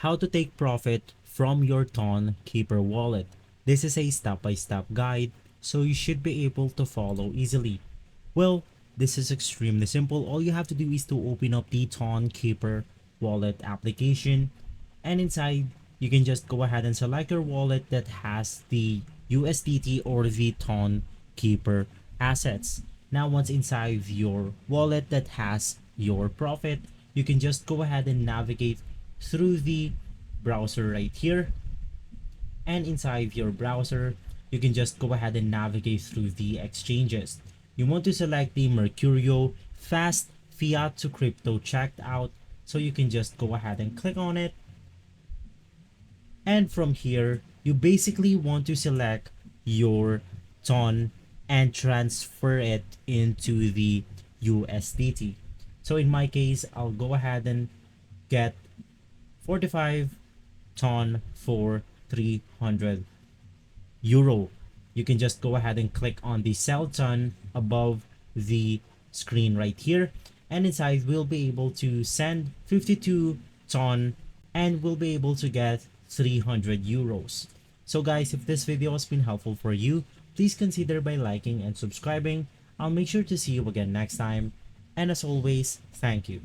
how to take profit from your Tonkeeper wallet. This is a step-by-step guide, so you should be able to follow easily. Well, this is extremely simple. All you have to do is to open up the Tonkeeper wallet application, and inside you can just go ahead and select your wallet that has the USDT or the Tonkeeper assets. Now once inside your wallet that has your profit, you can just go ahead and navigate through the browser right here, and inside your browser you can just go ahead and navigate through the exchanges. You want to select the Mercurio Fast Fiat to Crypto checked out, so you can just go ahead and click on it, and from here you basically want to select your ton and transfer it into the USDT. So in my case, I'll go ahead and get 45 ton for 300 euro. You can just go ahead and click on the sell ton above the screen right here, and inside we'll be able to send 52 ton and we'll be able to get 300 euros. So guys, if this video has been helpful for you, please consider by liking and subscribing. I'll make sure to see you again next time, and as always, thank you.